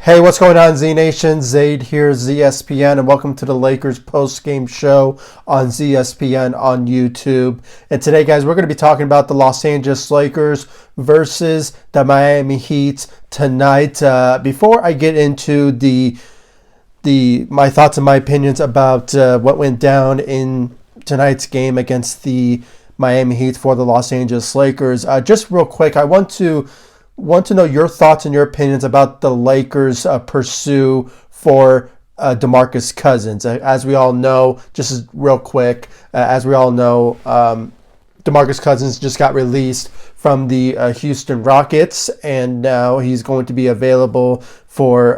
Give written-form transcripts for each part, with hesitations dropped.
Hey, what's going on, Z Nation? Zaid here, ZSPN, and welcome to the Lakers post-game show on ZSPN on YouTube. And today, guys, we're going to be talking about the Los Angeles Lakers versus the Miami Heat tonight. Before I get into my thoughts and my opinions about what went down in tonight's game against the Miami Heat for the Los Angeles Lakers, just real quick, I want to know your thoughts and your opinions about the Lakers' pursuit for DeMarcus Cousins. As we all know, just real quick, DeMarcus Cousins just got released from the Houston Rockets, and now he's going to be available for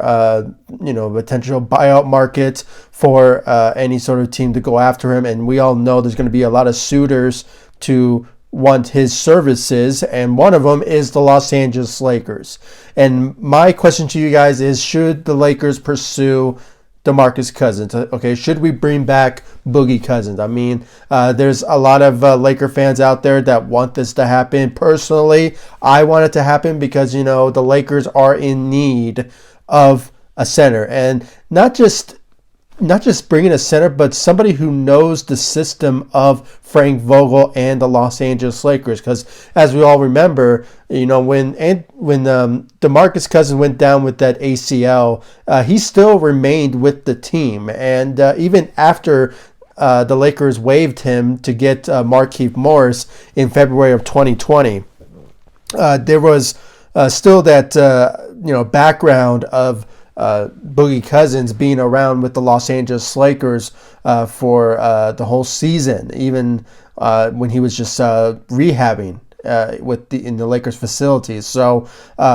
potential buyout market for any sort of team to go after him. And we all know there's going to be a lot of suitors to want his services, and one of them is the Los Angeles Lakers. And my question to you guys is, should the Lakers pursue DeMarcus Cousins? Okay, should we bring back Boogie Cousins? I mean, there's a lot of Laker fans out there that want this to happen. Personally, I want it to happen because, the Lakers are in need of a center, and not just bringing a center, but somebody who knows the system of Frank Vogel and the Los Angeles Lakers. Because as we all remember, when DeMarcus Cousins went down with that ACL, he still remained with the team. And even after the Lakers waived him to get Markieff Morris in February of 2020, there was still that background of Boogie Cousins being around with the Los Angeles Lakers for the whole season, even when he was just rehabbing in the Lakers facilities. So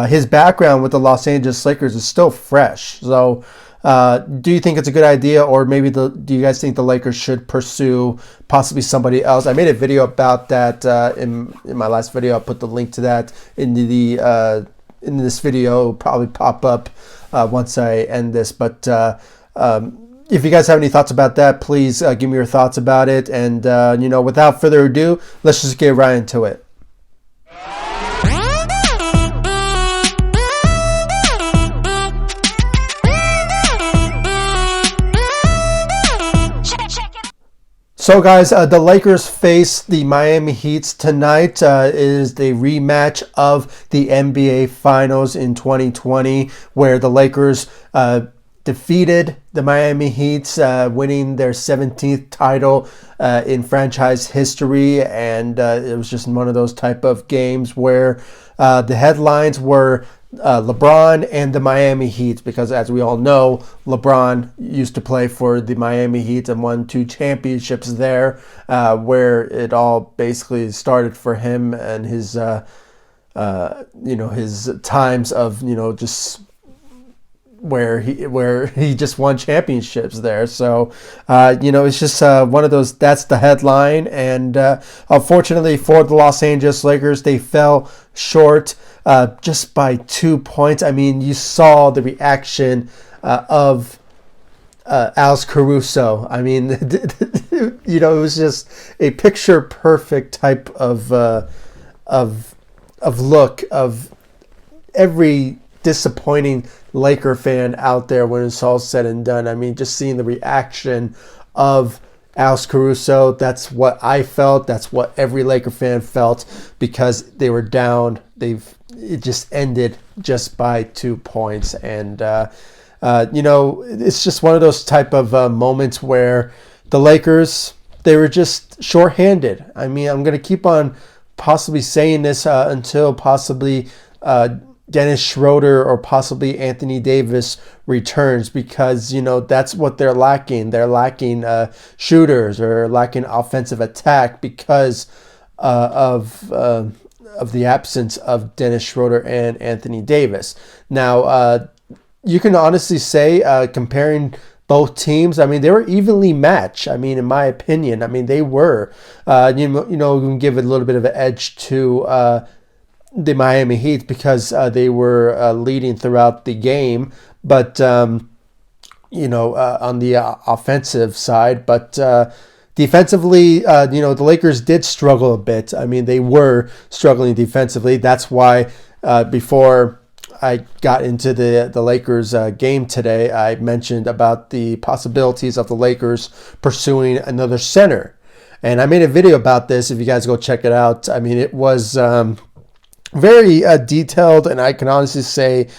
his background with the Los Angeles Lakers is still fresh. So do you think it's a good idea, or maybe do you guys think the Lakers should pursue possibly somebody else? I made a video about that in my last video. I'll put the link to that in this video. It'll probably pop up once I end this, but if you guys have any thoughts about that, please give me your thoughts about it. And without further ado, let's just get right into it. So guys, the Lakers face the Miami Heat tonight. Is the rematch of the NBA Finals in 2020, where the Lakers defeated the Miami Heat, winning their 17th title in franchise history. And it was just one of those type of games where the headlines were LeBron and the Miami Heat, because as we all know, LeBron used to play for the Miami Heat and won 2 championships there, where it all basically started for him and his his times of just where he just won championships there. So it's just one of those. That's the headline, and unfortunately for the Los Angeles Lakers, they fell short just by 2 points. I mean, you saw the reaction of Alex Caruso. I mean, it was just a picture perfect type of look of every disappointing Laker fan out there when it's all said and done. I mean, just seeing the reaction of Alex Caruso, that's what I felt. That's what every Laker fan felt, because they were down. It just ended just by 2 points. And, it's just one of those type of moments where the Lakers, they were just shorthanded. I mean, I'm going to keep on possibly saying this until possibly Dennis Schroder or possibly Anthony Davis returns, because that's what they're lacking. They're lacking shooters, or lacking offensive attack because of the absence of Dennis Schroder and Anthony Davis. Now, you can honestly say, comparing both teams, I mean, they were evenly matched. I mean, in my opinion, they were. We can give it a little bit of an edge to the Miami Heat because they were leading throughout the game, but on the offensive side. But defensively, the Lakers did struggle a bit. I mean, they were struggling defensively. That's why before I got into the Lakers game today, I mentioned about the possibilities of the Lakers pursuing another center. And I made a video about this. If you guys go check it out, I mean, it was very detailed, and I can honestly say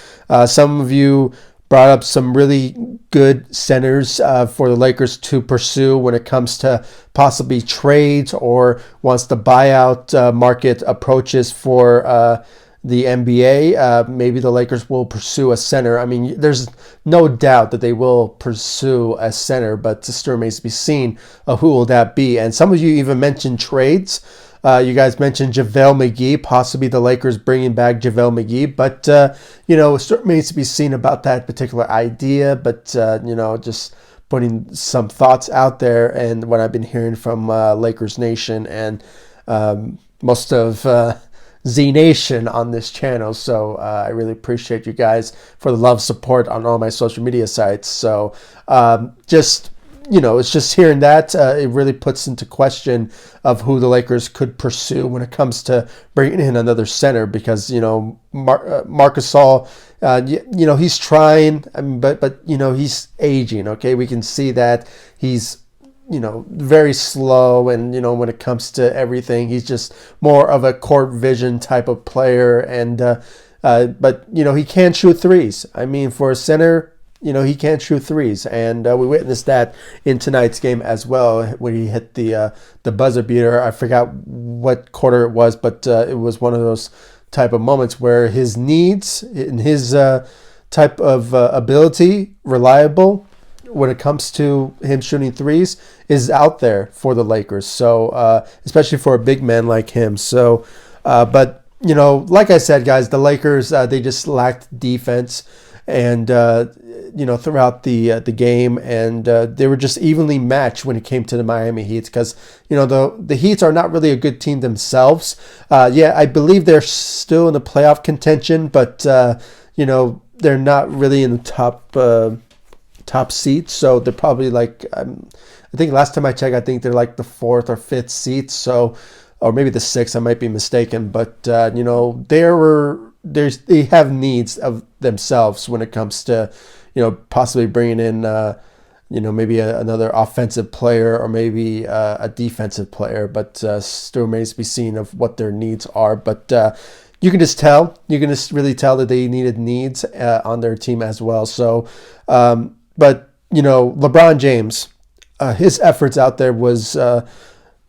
some of you brought up some really good centers for the Lakers to pursue when it comes to possibly trades, or once the buyout market approaches for the NBA. Maybe the Lakers will pursue a center. I mean, there's no doubt that they will pursue a center, but it still remains to be seen who will that be. And some of you even mentioned trades. You guys mentioned JaVale McGee, possibly the Lakers bringing back JaVale McGee. But, it still remains to be seen about that particular idea. But, just putting some thoughts out there and what I've been hearing from Lakers Nation and most of Z Nation on this channel. So I really appreciate you guys for the love, support on all my social media sites. So it's just hearing that, it really puts into question of who the Lakers could pursue when it comes to bringing in another center, because, Marcus Gasol, he's trying, but he's aging, okay? We can see that he's, very slow, and, when it comes to everything, he's just more of a court vision type of player, and, but, he can shoot threes. I mean, for a center, he can't shoot threes, and we witnessed that in tonight's game as well when he hit the buzzer beater. I forgot what quarter it was, but it was one of those type of moments where his needs and his type of ability, reliable when it comes to him shooting threes, is out there for the Lakers. So especially for a big man like him. So, but like I said, guys, the Lakers they just lacked defense. And throughout the game, and they were just evenly matched when it came to the Miami Heat, because the Heat are not really a good team themselves. I believe they're still in the playoff contention, but they're not really in the top seat. So they're probably like, I think last time I checked, I think they're like the 4th or 5th seat. So, or maybe the 6th, I might be mistaken, but they have needs of themselves when it comes to, possibly bringing in, maybe another offensive player, or maybe a defensive player, but still remains to be seen of what their needs are. But you can just really tell that they needed needs on their team as well. So, but LeBron James, his efforts out there was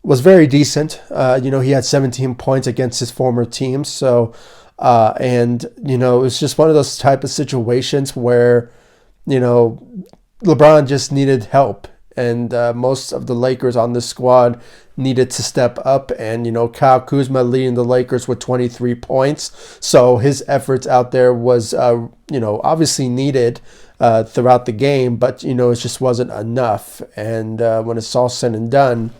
very decent. He had 17 points against his former team. So, and it's just one of those type of situations where, LeBron just needed help, and most of the Lakers on the squad needed to step up, and, Kyle Kuzma leading the Lakers with 23 points. So his efforts out there was, obviously needed throughout the game, but, it just wasn't enough. And when it's all said and done,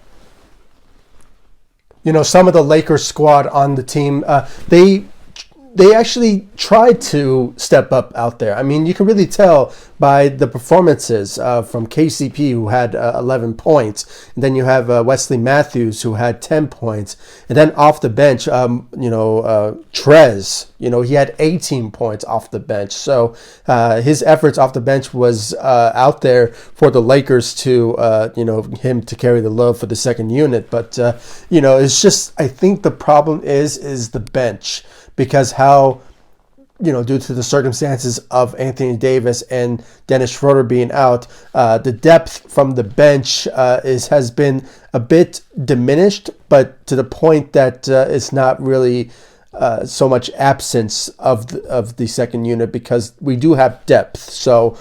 some of the Lakers squad on the team, they actually tried to step up out there. I mean, you can really tell by the performances from KCP, who had 11 points. And then you have Wesley Matthews, who had 10 points. And then off the bench, Trez, he had 18 points off the bench. So his efforts off the bench was out there for the Lakers to, him to carry the load for the second unit. But, it's just, I think the problem is the bench. Because how, due to the circumstances of Anthony Davis and Dennis Schroder being out, the depth from the bench has been a bit diminished, but to the point that it's not really so much absence of the second unit, because we do have depth. So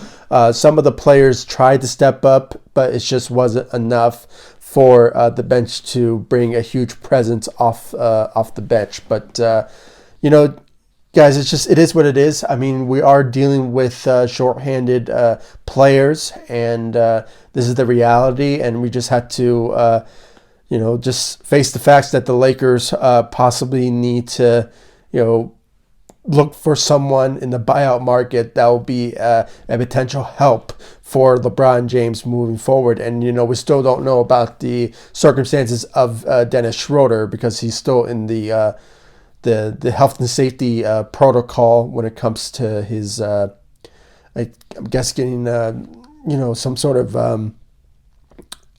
some of the players tried to step up, but it just wasn't enough for the bench to bring a huge presence off the bench. But guys, it is what it is. I mean, we are dealing with shorthanded players, and this is the reality, and we just had to, just face the facts that the Lakers possibly need to, look for someone in the buyout market that will be a potential help for LeBron James moving forward. And, we still don't know about the circumstances of Dennis Schroder, because he's still in the the health and safety protocol when it comes to his I'm guessing some sort of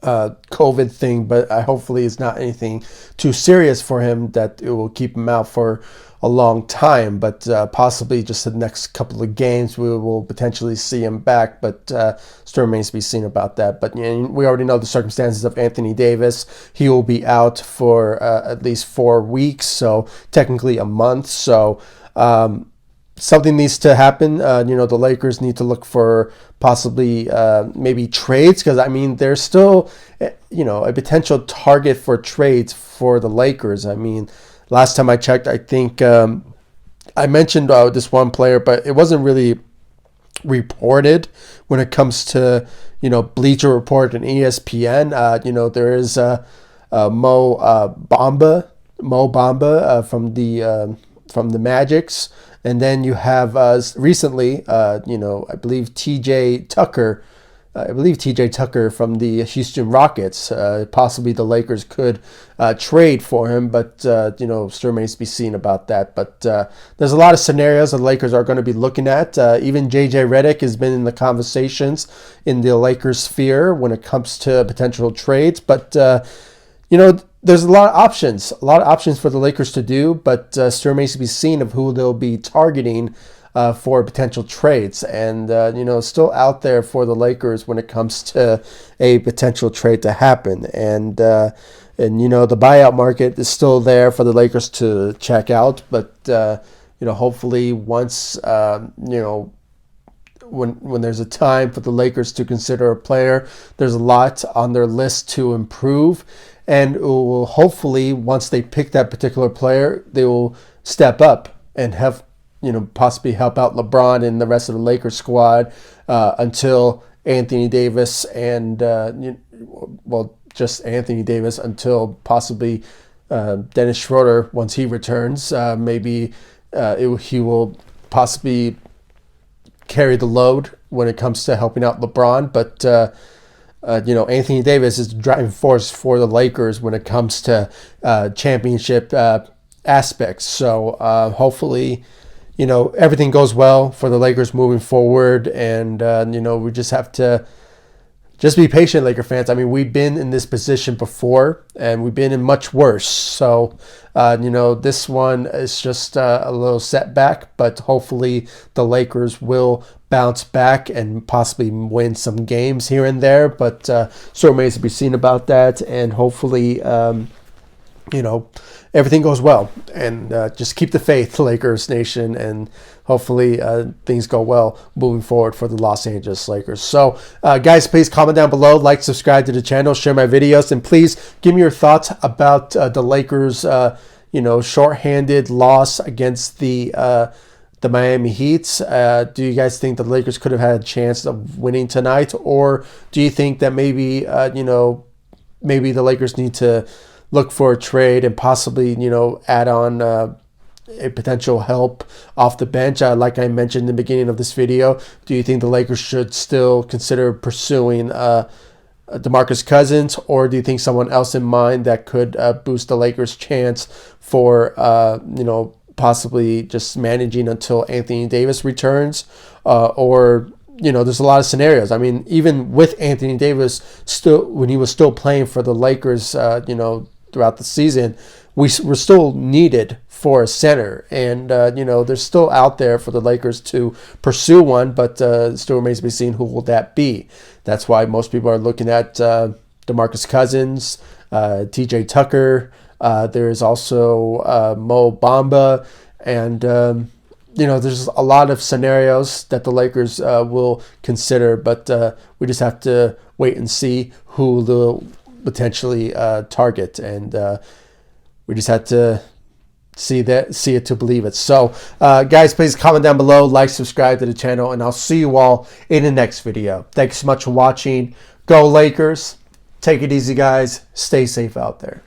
COVID thing, but hopefully it's not anything too serious for him that it will keep him out for a long time, but possibly just the next couple of games we will potentially see him back, but still remains to be seen about that. But we already know the circumstances of Anthony Davis. He will be out for at least 4 weeks, so technically a month. So something needs to happen. The Lakers need to look for possibly maybe trades, because I mean they're still a potential target for trades for the Lakers. I mean, last time I checked, I think I mentioned this one player, but it wasn't really reported when it comes to Bleacher Report and ESPN. There is Mo Bamba from the Magics. And then you have recently, I believe TJ Tucker from the Houston Rockets. Possibly the Lakers could trade for him, but still remains to be seen about that. But there's a lot of scenarios the Lakers are going to be looking at. Even JJ Redick has been in the conversations in the Lakers sphere when it comes to potential trades. But there's a lot of options for the Lakers to do, but still remains to be seen of who they'll be targeting for potential trades. And, still out there for the Lakers when it comes to a potential trade to happen. And the buyout market is still there for the Lakers to check out. But, hopefully once, when there's a time for the Lakers to consider a player, there's a lot on their list to improve. And it will hopefully, once they pick that particular player, they will step up and have, possibly help out LeBron and the rest of the Lakers squad until Anthony Davis and, just Anthony Davis until possibly Dennis Schroder, once he returns. Maybe he will possibly carry the load when it comes to helping out LeBron, but Anthony Davis is the driving force for the Lakers when it comes to championship aspects. So hopefully, everything goes well for the Lakers moving forward. And, we just have to just be patient, Laker fans. I mean, we've been in this position before, and we've been in much worse. So, this one is just a little setback, but hopefully the Lakers will bounce back and possibly win some games here and there. But still remains to be seen about that. And hopefully, everything goes well. And just keep the faith, Lakers Nation, and hopefully things go well moving forward for the Los Angeles Lakers. So, guys, please comment down below, like, subscribe to the channel, share my videos, and please give me your thoughts about the Lakers, shorthanded loss against the Miami Heat. Do you guys think the Lakers could have had a chance of winning tonight, or do you think that maybe maybe the Lakers need to look for a trade and possibly add on a potential help off the bench? Like I mentioned in the beginning of this video, do you think the Lakers should still consider pursuing DeMarcus Cousins, or do you think someone else in mind that could boost the Lakers' chance for possibly just managing until Anthony Davis returns, or there's a lot of scenarios. I mean, even with Anthony Davis when he was still playing for the Lakers, throughout the season, we're still needed for a center, and they're still out there for the Lakers to pursue one, but still remains to be seen who will that be. That's why most people are looking at DeMarcus Cousins, TJ Tucker. There is also Mo Bamba, and there's a lot of scenarios that the Lakers will consider, but we just have to wait and see who they'll potentially target, and we just have to see it to believe it. So guys, please comment down below, like, subscribe to the channel, and I'll see you all in the next video. Thanks so much for watching. Go Lakers. Take it easy, guys. Stay safe out there.